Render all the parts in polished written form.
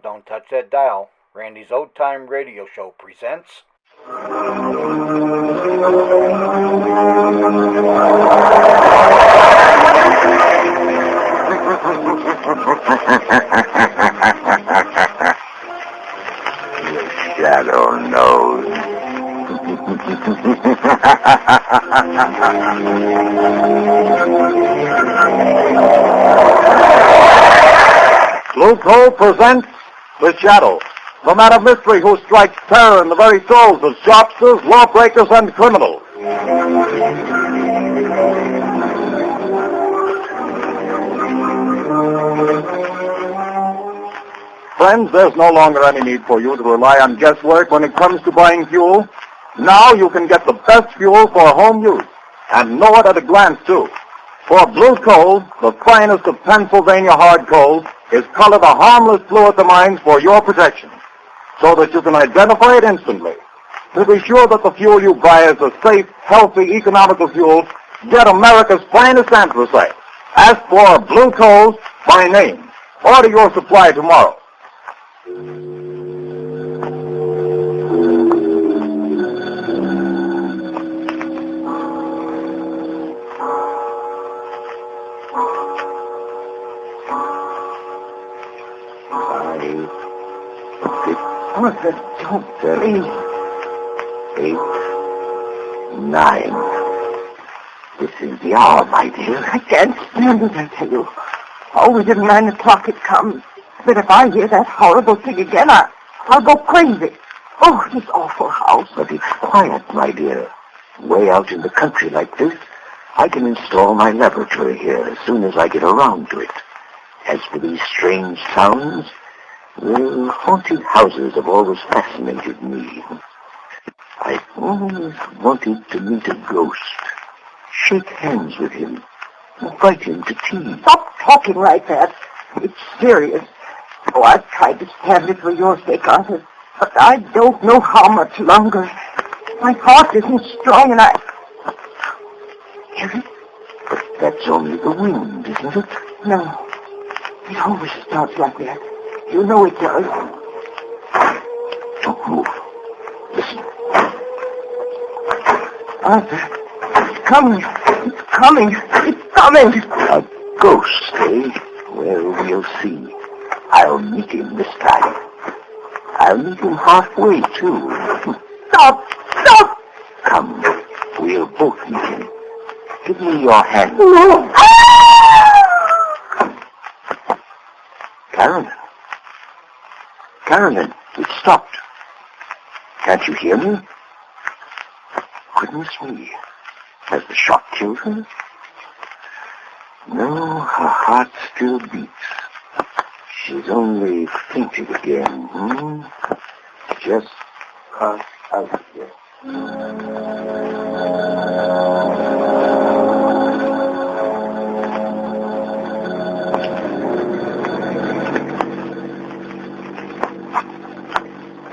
Don't touch that dial. Randy's Old Time Radio Show presents... The shadow knows. Blue Coal presents The Shadow, the man of mystery who strikes terror in the very souls of shopsters, lawbreakers, and criminals. Friends, there's no longer any need for you to rely on guesswork when it comes to buying fuel. Now you can get the best fuel for home use, and know it at a glance, too. For Blue Coal, the finest of Pennsylvania hard coal, is colored a harmless blue at the mines for your protection, so that you can identify it instantly. To be sure that the fuel you buy is a safe, healthy, economical fuel, get America's finest anthracite. Ask for Blue Coal by name. Order your supply tomorrow. Arthur, don't please. 8, 9. This is the hour, my dear. I can't stand it, I tell you. Always at 9 o'clock it comes. But if I hear that horrible thing again, I'll go crazy. Oh, this awful house. But it's quiet, my dear. Way out in the country like this, I can install my laboratory here as soon as I get around to it. As for these strange sounds, well, haunted houses have always fascinated me. I've always wanted to meet a ghost, shake hands with him, invite him to tea. Stop talking like that. It's serious. Oh, I've tried to stand it for your sake, Arthur, but I don't know how much longer. My heart isn't strong, and I... Hear it? But that's only the wind, isn't it? No. It always starts like that. You know it does. Don't move. Listen. Arthur, it's coming. It's coming. It's coming. A ghost, eh? Well, we'll see. I'll meet him this time. I'll meet him halfway, too. Stop! Stop! Come, we'll both meet him. Give me your hand. No. Carolyn, it stopped. Can't you hear me? Goodness me. Has the shock killed her? No, her heart still beats. She's only fainted again, Just pass out here.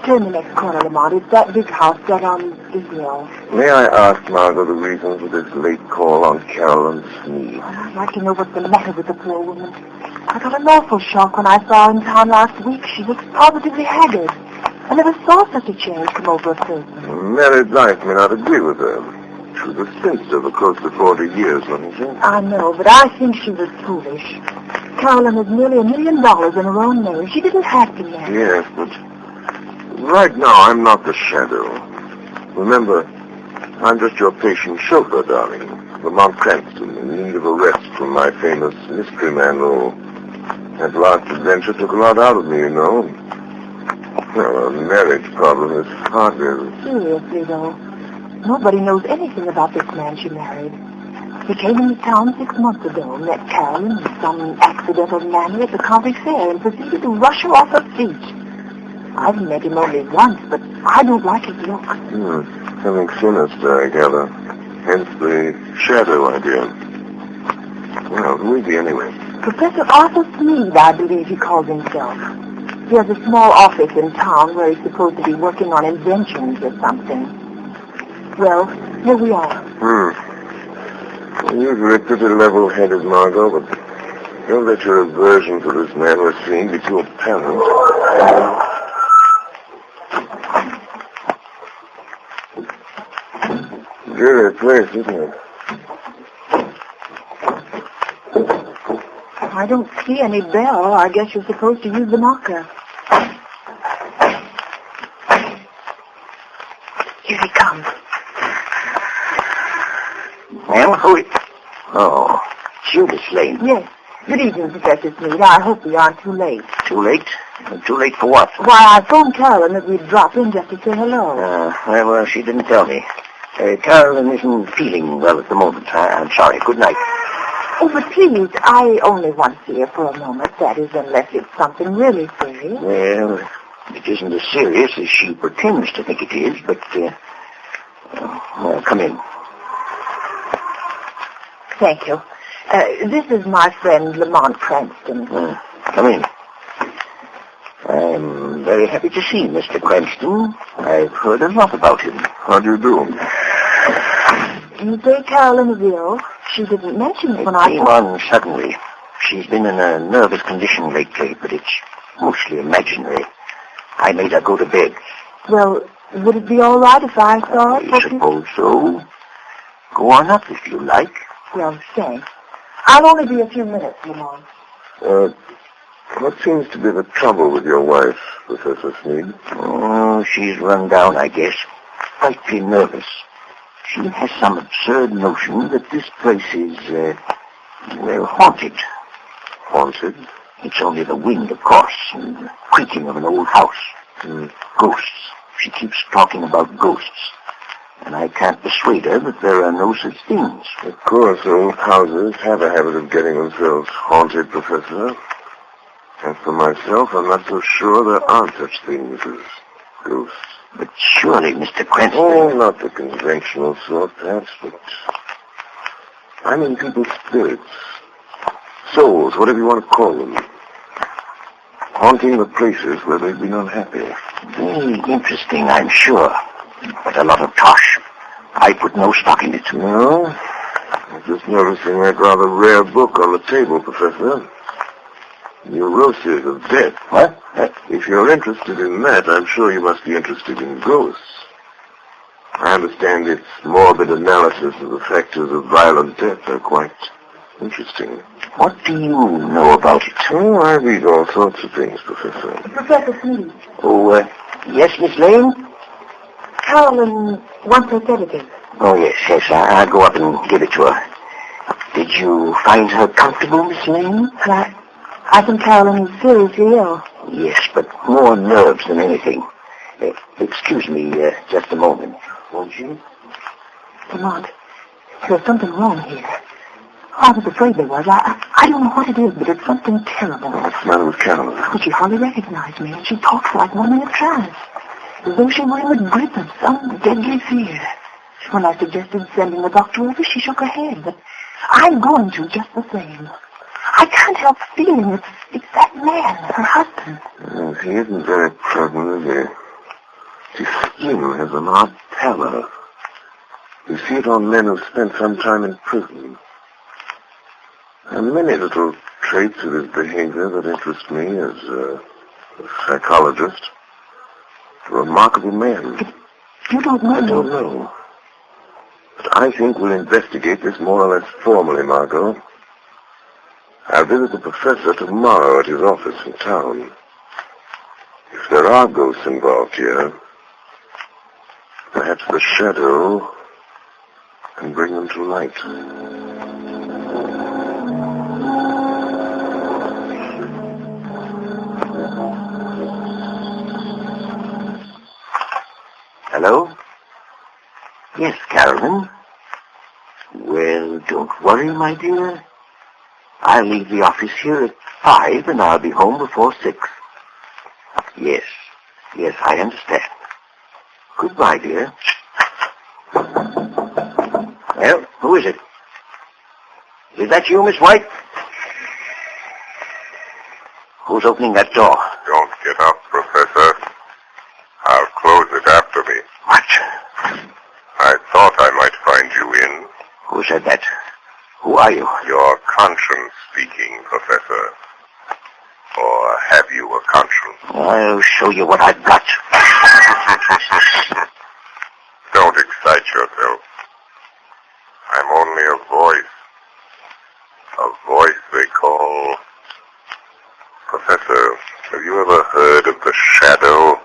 Turn the next corner, Lamont. It's that big house set on this hill. May I ask, Margot, the reason for this late call on Carolyn Sneed? I'd like to know what's the matter with the poor woman. I got an awful shock when I saw her in town last week. She looks positively haggard. I never saw such a change come over a person. Married life may not agree with her. She was a spinster for close to 40 years, wasn't she? I know, but I think she was foolish. Carolyn has nearly $1 million in her own name. She didn't have to marry. Yes, but right now I'm not the shadow. Remember, I'm just your patient chauffeur, darling. Lamont Cranston, in need of a rest from my famous mystery man role. That last adventure took a lot out of me, you know. Well, a marriage problem is harder. Seriously, though. Nobody knows anything about this man she married. He came into town 6 months ago, met Carolyn in some accidental manner at the county fair, and proceeded to rush her off her feet. I've met him only once, but I don't like his look. Something sinister, I gather. Hence the shadow idea. Well, who is he anyway? Professor Arthur Sneed, I believe he calls himself. He has a small office in town where he's supposed to be working on inventions or something. Well, here we are. Usually pretty level-headed, Margot, but Don't let your aversion for this man we're seeing be too apparent. Dreary place, isn't it? I don't see any bell. I guess you're supposed to use the knocker. Here he comes. Well, who is... Oh, Judas Lane. Yes. Good evening, Professor Smead. I hope we aren't too late. Too late? Too late for what? Why, I phoned Carolyn that we'd drop in just to say hello. Well, she didn't tell me. Carolyn isn't feeling well at the moment. I'm sorry. Good night. Oh, but please, I only want to see her for a moment. That is, unless it's something really serious. Well, it isn't as serious as she pretends to think it is, but, come in. Thank you. This is my friend Lamont Cranston. Come in. I'm very happy to see Mr. Cranston. I've heard a lot about him. How do you do? You say Carolyn is ill? She didn't mention it when I... Came on suddenly. She's been in a nervous condition lately, but it's mostly imaginary. I made her go to bed. Well, would it be all right if I saw it? I suppose so. Go on up if you like. Well, thanks. I'll only be a few minutes, Lamont. What seems to be the trouble with your wife, Professor Smead? Oh, she's run down, I guess. Frightfully nervous. She has some absurd notion that this place is, haunted. Haunted? It's only the wind, of course, and the creaking of an old house. Ghosts. She keeps talking about ghosts. And I can't persuade her that there are no such things. Of course, old houses have a habit of getting themselves haunted, Professor. As for myself, I'm not so sure there are such things as ghosts. But surely, Mr. Cranston... Oh, not the conventional sort, perhaps, but... I mean people's spirits. Souls, whatever you want to call them. Haunting the places where they've been unhappy. Very interesting, I'm sure. But a lot of tosh. I put no stock in it. No? I'm just noticing that rather rare book on the table, Professor. Neuroses of Death. What? If you're interested in that, I'm sure you must be interested in ghosts. I understand its morbid analysis of the factors of violent death are quite interesting. What do you know about it? Oh, I read all sorts of things, Professor. Professor Smead. Oh, yes, Miss Lane? Carolyn wants her sedative. Oh, yes. I'll go up and give it to her. Did you find her comfortable, Miss Lane? I think Carolyn is seriously ill. Yes, but more nerves than anything. Excuse me just a moment, won't you? Lamont, there's something wrong here. I was afraid there was. I don't know what it is, but it's something terrible. What's the matter with Carolyn? Well, she hardly recognized me, and she talks like one in a trance, as though she were in the grip of some deadly fear. When I suggested sending the doctor over, she shook her head, but I'm going to just the same. I can't help feeling it's that man, her husband. He isn't very pleasant, is he? His skin has an odd pallor. You see it on men who've spent some time in prison. And many little traits of his behavior that interest me as a psychologist. A remarkable man. You don't know. I don't know. But I think we'll investigate this more or less formally, Margot. I'll visit the professor tomorrow at his office in town. If there are ghosts involved here, perhaps the shadow can bring them to light. Hello? Yes, Carolyn. Well, don't worry, my dear. I'll leave the office here at 5, and I'll be home before 6. Yes, I understand. Goodbye, dear. Well, who is it? Is that you, Miss White? Who's opening that door? Don't get up, Professor. I'll close it after me. What? I thought I might find you in. Who said that? Who are you? Your conscience speaking, Professor. Or have you a conscience? I'll show you what I've got. Don't excite yourself. I'm only a voice. A voice they call... Professor, have you ever heard of the shadow?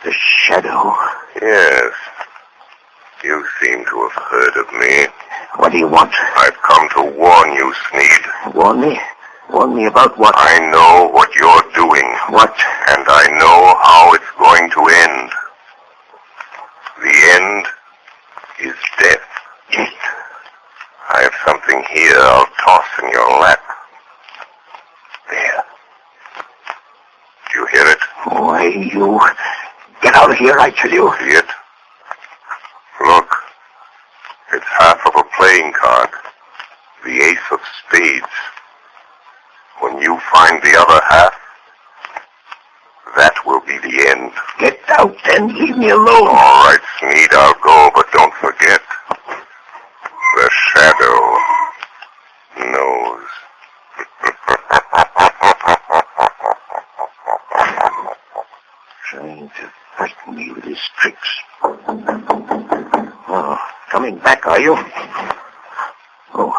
The shadow? Yes. You seem to have heard of me. What do you want? I've come to warn you, Sneed. Warn me? Warn me about what? I know what you're doing. What? And I know how it's going to end. The end is death. Death? I have something here I'll toss in your lap. There. Do you hear it? Why, you... Get out of here, I tell you. See it? Look. It's half of a playing card. The ace of spades. When you find the other half, that will be the end. Get out and leave me alone. All right, Sneed, I'll go, but don't forget. The shadow knows. Trying to frighten me with his tricks. Oh, coming back, are you? Oh,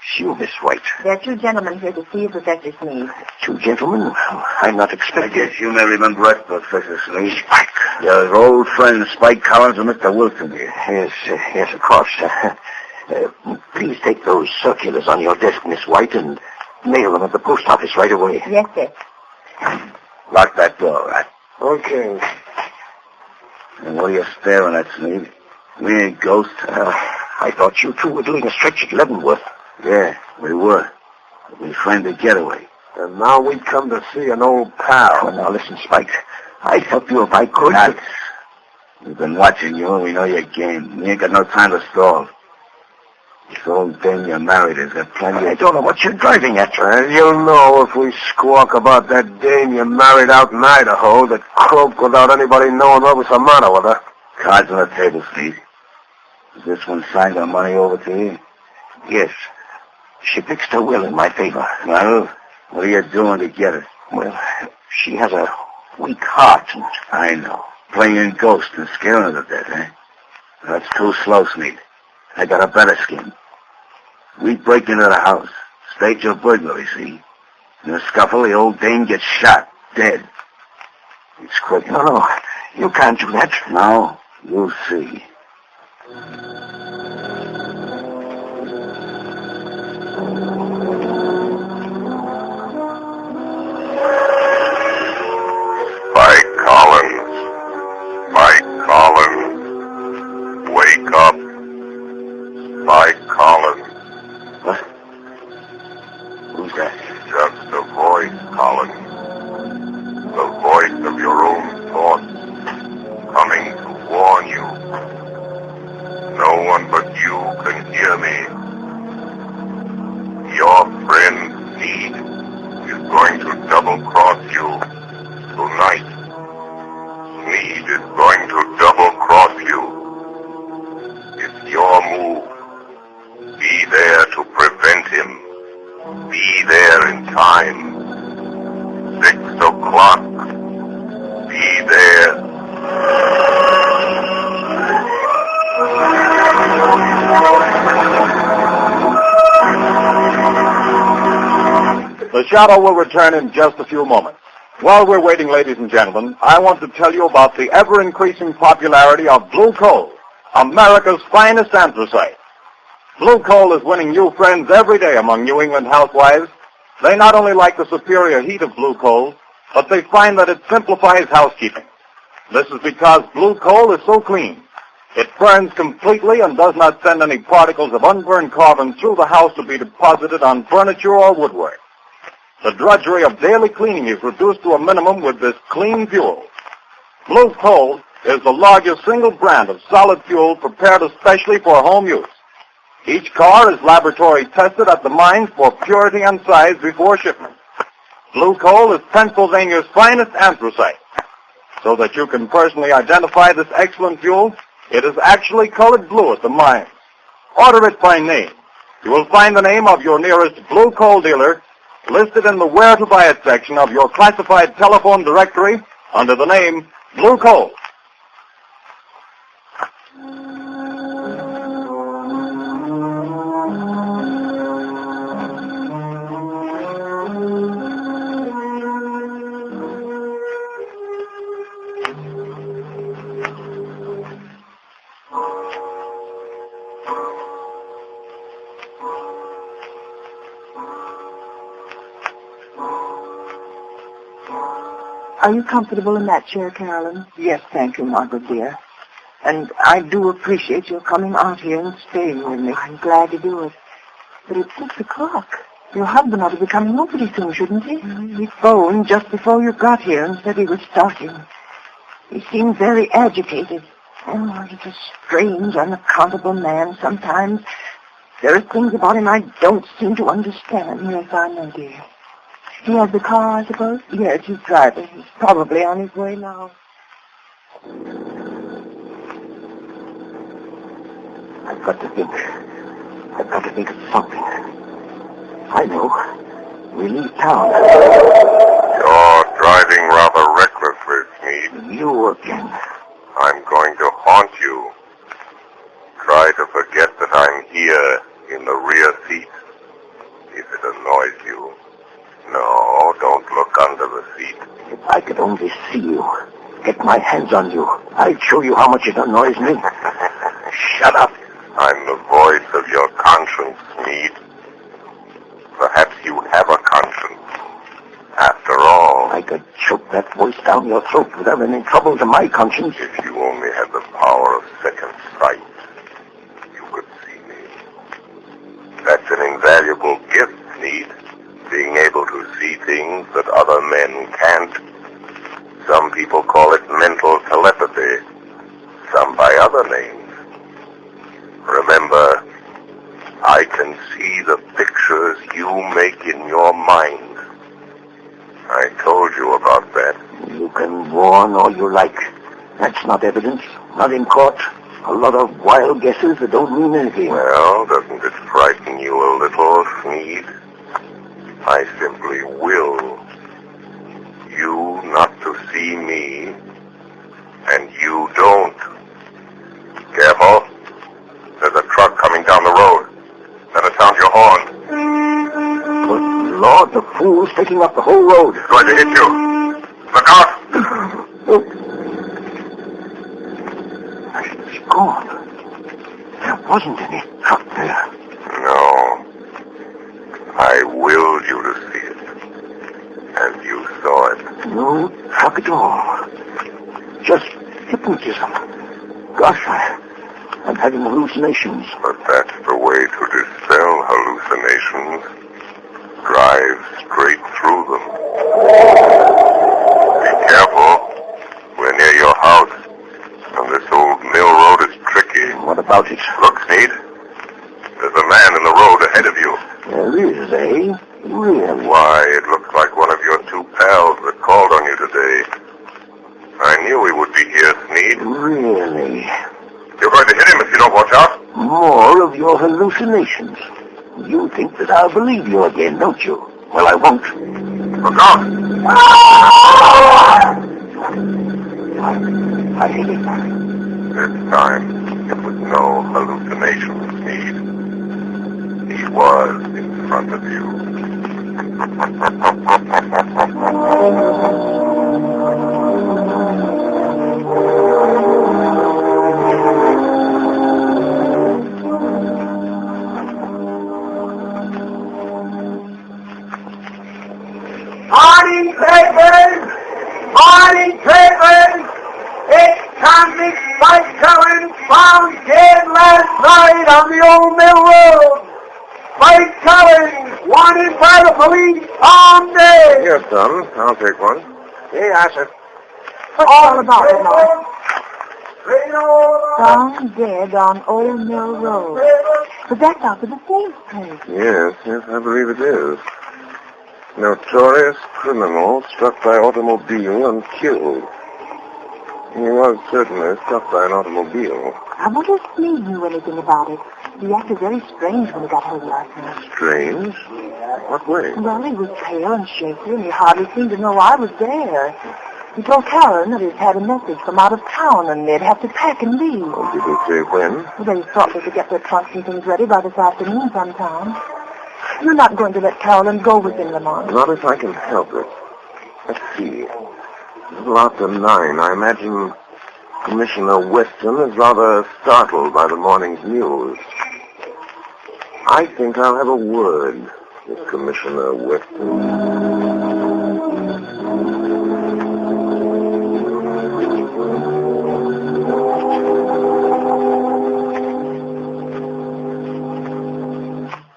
it's you, Miss White. There are two gentlemen here to see you, Professor Sneed. Two gentlemen? I'm not expecting... I guess you may remember us, Professor Sneed. Spike. Your old friend Spike Collins and Mr. Wilson here. Yes, of course. Please take those circulars on your desk, Miss White, and mail them at the post office right away. Yes, sir. Lock that door, right? Okay. And what are you staring at, Sneed? We ain't ghosts. I thought you two were doing a stretch at Leavenworth. Yeah, we were. We framed a getaway. And now we come to see an old pal. Well, now listen, Spike. I'd help you if I could. Nuts. We've been watching you and we know your game. We ain't got no time to stall. This old dame you married has got plenty I of... don't know what you're driving at. You'll know if we squawk about that dame you married out in Idaho that croaked without anybody knowing what was the matter with her. Cards on the table, Steve. Is this one signed our money over to you? Yes. She fixed her will in my favor. Well, what are you doing to get it? Well, she has a weak heart, and... I know. Playing ghost and scaring her to death, eh? That's too slow, Sneed. I got a better scheme. We break into the house, stage a burglary, see? In a scuffle, the old dame gets shot, dead. It's quick. No, you can't do that. Now, you'll see. Spike Collins. Spike Collins. Wake up. Spike Collins. What? Who's that? Just a voice, Collins. The voice of your own thoughts, coming to warn you. No one but you can hear me. Your friend Sneed is going to double-cross you tonight. Sneed is going to double-cross you. It's your move. Be there to prevent him. Be there in time. 6 o'clock. Be there. The shadow will return in just a few moments. While we're waiting, ladies and gentlemen, I want to tell you about the ever-increasing popularity of blue coal, America's finest anthracite. Blue coal is winning new friends every day among New England housewives. They not only like the superior heat of blue coal, but they find that it simplifies housekeeping. This is because blue coal is so clean. It burns completely and does not send any particles of unburned carbon through the house to be deposited on furniture or woodwork. The drudgery of daily cleaning is reduced to a minimum with this clean fuel. Blue coal is the largest single brand of solid fuel prepared especially for home use. Each car is laboratory tested at the mines for purity and size before shipment. Blue coal is Pennsylvania's finest anthracite. So that you can personally identify this excellent fuel, it is actually colored blue at the mines. Order it by name. You will find the name of your nearest blue coal dealer listed in the Where to Buy It section of your classified telephone directory under the name Blue Coal. Are you comfortable in that chair, Carolyn? Yes, thank you, Margaret, dear. And I do appreciate your coming out here and staying with me. I'm glad to do it. But it's 6 o'clock. Your husband ought to be coming home pretty soon, shouldn't he? He phoned just before you got here and said he was starting. He seemed very agitated. Oh, he's a strange, unaccountable man sometimes. There are things about him I don't seem to understand. Yes, I know, dear. He has the car, I suppose? Yes, he's driving. He's probably on his way now. I've got to think of something. I know. We leave town. You're driving rather recklessly, Smead. You again. I'm going to haunt you. Try to forget that I'm here in the rear seat. If it annoys you. No, don't look under the seat. If I could only see you, get my hands on you, I'd show you how much it annoys me. Shut up. I'm the voice of your conscience, Smead. Perhaps you have a conscience. After all, I could choke that voice down your throat without any trouble to my conscience. if you only had the power of second sight, you could see me. That's an invaluable gift, Smead. Being able to see things that other men can't. Some people call it mental telepathy, some by other names. Remember, I can see the pictures you make in your mind. I told you about that. You can warn all you like. That's not evidence, not in court. A lot of wild guesses that don't mean anything. Well, doesn't it frighten you a little, Smead? I simply will you not to see me, and you don't. Careful. There's a truck coming down the road. Better sound your horn. But Lord, the fool's taking up the whole road. Going to hit you. Look out! It's gone. There wasn't any truck there. No. I willed you to see it. And you saw it. No truck at all. Just hypnotism. Gosh, I'm having hallucinations. But that's the way to dispel hallucinations. Drive straight through them. Be careful. We're near your house. And this old mill road is tricky. What about it? Look, Smead. There's a man in the road ahead of you. There is, eh? Really? Why, it looks like one of your two pals that called on you today. I knew he would be here, Smead. Really? You're going to hit him if you don't watch out. More of your hallucinations. You think that I'll believe you again, don't you? Well, I won't. Look out. I hate it. This time, it was no hallucination, Smead. He was in front of you. Morning, papers! Morning, papers! It's convict Spike Cullen found dead last night on the old mill road. Spike Cullen wanted by the police all day. Yes, son. I'll take one. Yes, sir. What's all about it, Mom? Found Found dead on Old Mill Road. But that's out of the safe place. Yes, I believe it is. Notorious criminal struck by automobile and killed. He was certainly struck by an automobile. I wonder if Smead knew anything about it. He acted very strange when he got home last night. Strange? What way? Well, he was pale and shaky, and he hardly seemed to know I was there. He told Karen that he'd had a message from out of town, and they'd have to pack and leave. Oh, did he say when? They thought they could get their trunks and things ready by this afternoon sometime. You're not going to let Carolyn go with him, Lamont. Not if I can help it. Let's see. A little after 9. I imagine Commissioner Weston is rather startled by the morning's news. I think I'll have a word with Commissioner Weston.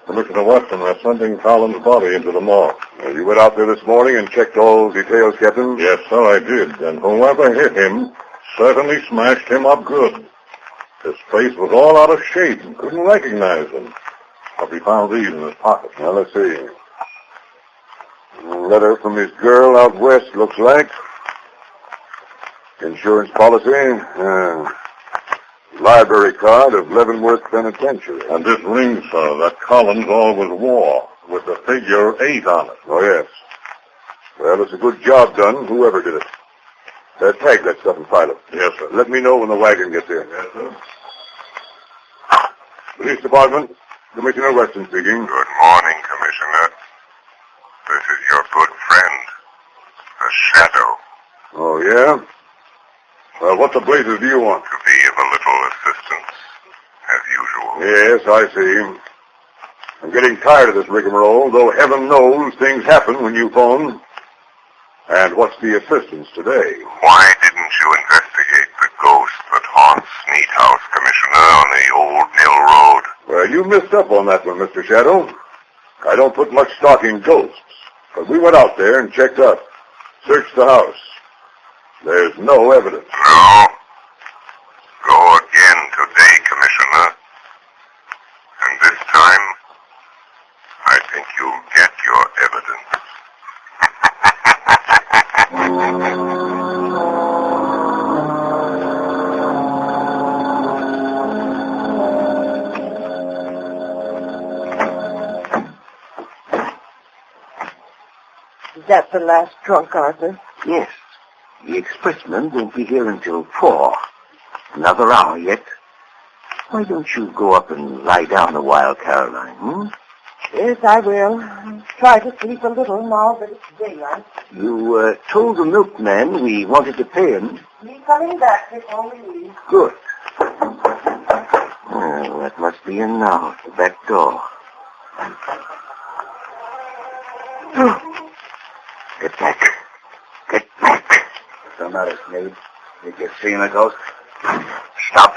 Commissioner Weston, they're sending Collins' body into the morgue. You went out there this morning and checked all details, Captain? Yes, sir, I did. And whoever hit him certainly smashed him up good. His face was all out of shape and couldn't recognize him. But we found these in his pocket. Now, let's see. A letter from his girl out west, looks like. Insurance policy. Library card of Leavenworth Penitentiary. And this ring, sir, that Collins always wore, with the figure 8 on it. Oh, yes. Well, it's a good job done, whoever did it. Tag that stuff and file it. Yes, sir. Let me know when the wagon gets here. Yes, sir. Police Department, Commissioner Weston speaking. Good morning, Commissioner. This is your good friend, the Shadow. Oh, yeah? Well, what the blazes do you want? To be of a little assistance, as usual. Yes, I see. I'm getting tired of this rigmarole, though heaven knows things happen when you phone. And what's the assistance today? Why didn't you investigate the ghost that haunts Sneed House, Commissioner, on the old Mill Road? Well, you missed up on that one, Mr. Shadow. I don't put much stock in ghosts, but we went out there and checked up, searched the house. There's no evidence. No? Go again today, Commissioner. And this time, I think you'll get your evidence. Is that the last trunk, Arthur? Yes. The expressman won't be here until 4. Another hour yet. Why don't you go up and lie down a while, Caroline, Yes, I will. I'll try to sleep a little now that it's daylight. You told the milkman we wanted to pay him. He's coming back before we leave. Good. Well, that must be in now, at the back door. Get back. Get back. What's the matter, Sneed? Did you see a ghost? Stop.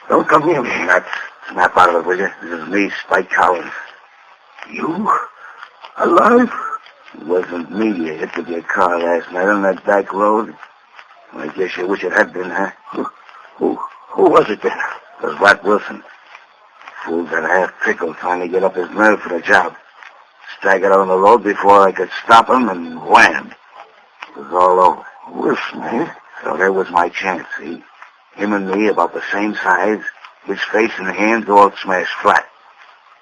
Don't come near me. Snap out of it, will you? This is me, Spike Collins. You? Alive? It wasn't me you hit with your car last night on that back road. I guess you wish it had been, huh? Who was it then? It was Rat Wilson. Fool got half-trickled trying to get up his nerve for the job. Staggered out on the road before I could stop him, and wham! It was all over. Wilson, eh? So there was my chance, see? Him and me about the same size, his face and hands all smashed flat.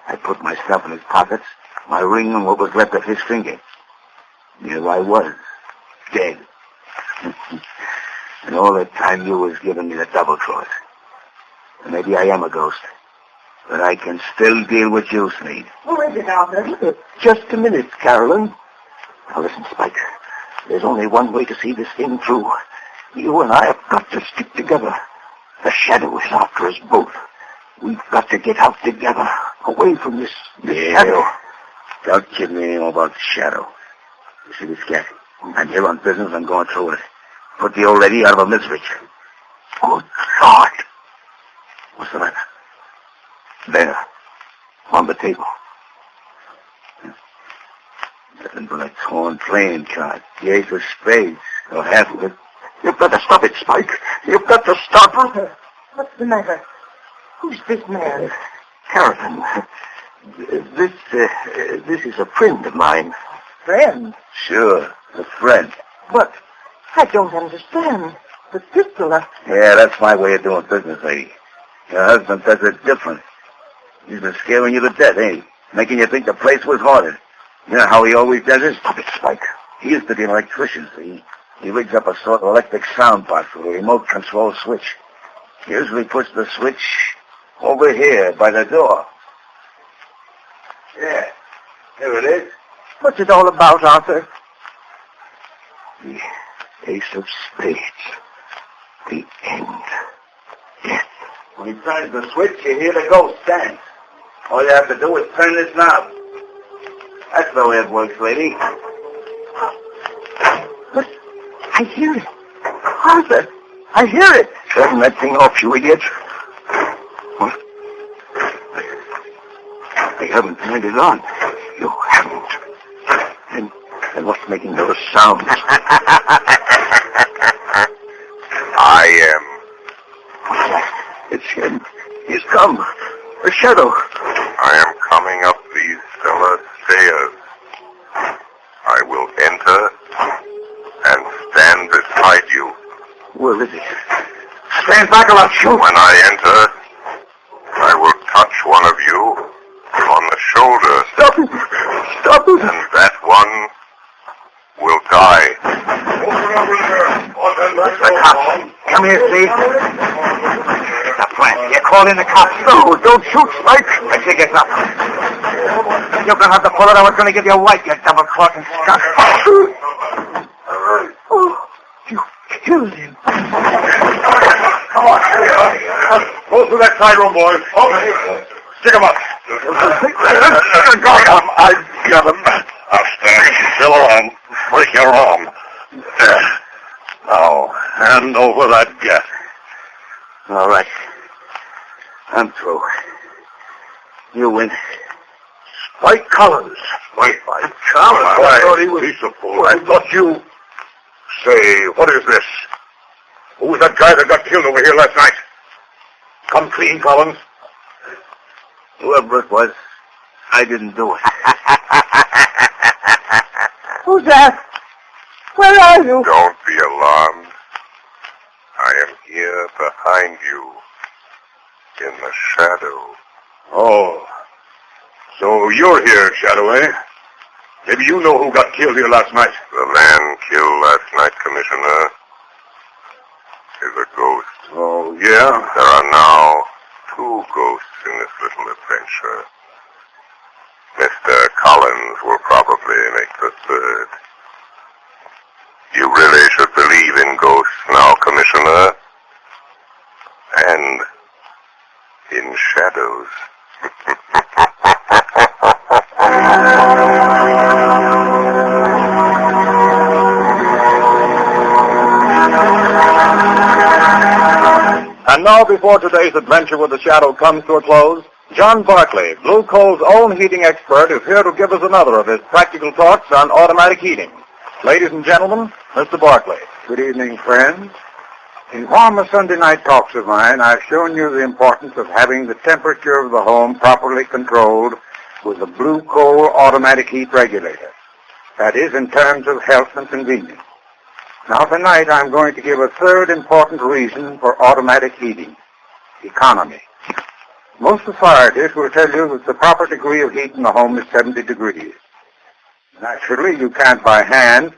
I put my stuff in his pockets, my ring and what was left of his finger. Here I was, dead. And all that time you was giving me the double cross. Maybe I am a ghost, but I can still deal with you, Sneed. Who is it, Arthur? Just a minute, Carolyn. Now listen, Spike. There's only one way to see this thing through. You and I have got to stick together. The Shadow is after us both. We've got to get out together, away from this Shadow. Don't kid me anymore about the Shadow. You see this cat? I'm here on business. I'm going through with it. Put the old lady out of her misery. Good Lord. What's the matter? There. On the table. Nothing but a torn playing card. The ace of spades. Or half of it. You've got to stop it, Spike. You've got to stop her. What's the matter? Who's this man? Carolyn. This is a friend of mine. Friend? Sure, a friend. But I don't understand. The pistol. Yeah, that's my way of doing business, lady. Your husband does it different. He's been scaring you to death, ain't he? Making you think the place was haunted. You know how he always does it? Stop it, Spike. He used to be an electrician, see? He rigs up a sort of electric sound box with a remote control switch. He usually puts the switch over here by the door. Yeah, here it is. What's it all about, Arthur? The Ace of Spades. The end. Death. When he turns the switch, you hear the ghost dance. All you have to do is turn this knob. That's the way it works, lady. But I hear it. Arthur, I hear it. Turn that thing off, you idiot. What? I haven't turned it on. You haven't. And what's making those sounds? I am. What's that? It's him. He's come. A shadow. I am coming up these cellar stairs. I will enter and stand beside you. Where is he? Stand back or I'll shoot. When I enter, I will touch one of you on the shoulder. Stop it. Stop it. And that one will die. The cops. Come here, Steve. The plant. You call in the cops. No, don't shoot, Spike. I think it's up. You're going to have the bullet I was going to give you white, you double-clocking skunk. Oh, you killed him. Come on. Go through that side room, boys. Okay. Stick him up. I got him. I'll stand still and break your arm. Now, hand over that gat. All right. I'm through. You win. Spike Collins. Spike Collins? I thought he was... Piece of fool. I thought you... Say, what is this? Who was that guy that got killed over here last night? Come clean, Collins. Whoever it was, I didn't do it. Who's that? Where are you? Don't be alarmed. I am here behind you, in the shadow. Oh. So you're here, Shadow, eh? Maybe you know who got killed here last night. The man killed last night, Commissioner, is a ghost. Oh, yeah? There are now 2 ghosts in this little adventure. Mr. Collins will probably make the 3rd. You really should believe in ghosts now, Commissioner. And in shadows. And now, before today's adventure with the Shadow comes to a close, John Barclay, Blue Coal's own heating expert, is here to give us another of his practical thoughts on automatic heating. Ladies and gentlemen, Mr. Barclay. Good evening, friends. In former Sunday night talks of mine, I've shown you the importance of having the temperature of the home properly controlled with a Blue Coal automatic heat regulator. That is, in terms of health and convenience. Now, tonight, I'm going to give a third important reason for automatic heating: economy. Most authorities will tell you that the proper degree of heat in the home is 70 degrees. Naturally, you can't by hand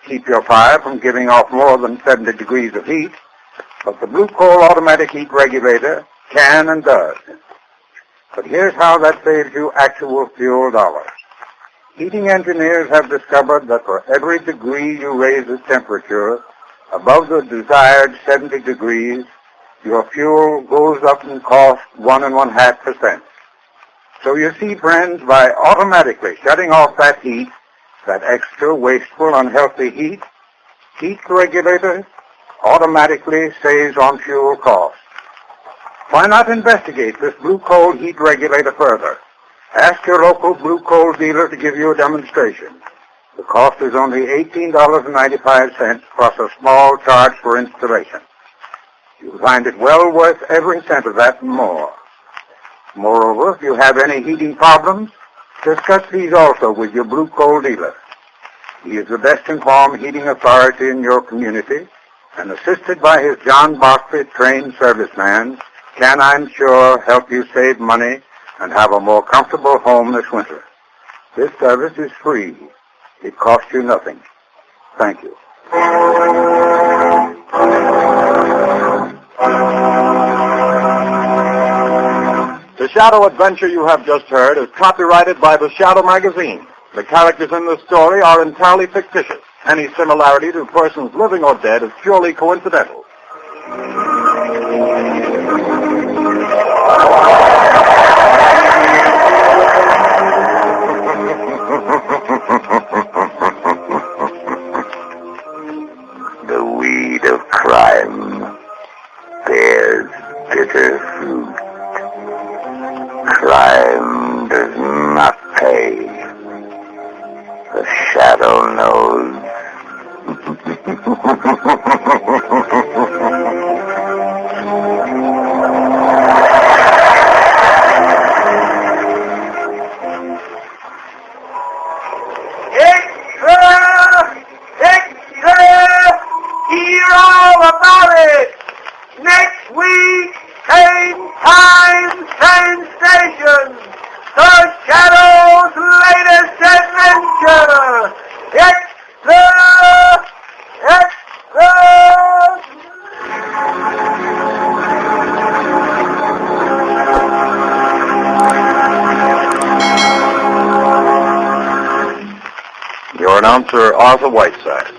keep your fire from giving off more than 70 degrees of heat, but the Blue Coal automatic heat regulator can and does. But here's how that saves you actual fuel dollars. Heating engineers have discovered that for every degree you raise the temperature above the desired 70 degrees, your fuel goes up in cost 1.5%. So you see, friends, by automatically shutting off that heat, that extra wasteful, unhealthy heat regulator automatically saves on fuel costs. Why not investigate this Blue Coal heat regulator further? Ask your local Blue Coal dealer to give you a demonstration. The cost is only $18.95 plus a small charge for installation. You'll find it well worth every cent of that and more. Moreover, if you have any heating problems, discuss these also with your Blue Coal dealer. He is the best informed heating authority in your community, and assisted by his John Barclay trained serviceman, can, I'm sure, help you save money and have a more comfortable home this winter. This service is free. It costs you nothing. Thank you. The Shadow Adventure you have just heard is copyrighted by the Shadow Magazine. The characters in the story are entirely fictitious. Any similarity to persons living or dead is purely coincidental. The weed of crime bears bitter fruit. Crime does not pay. The Shadow knows. Hear all about it! Next week, same time, same station. The Shadow's latest adventure. Extra! Extra! Your announcer, Arthur Whiteside.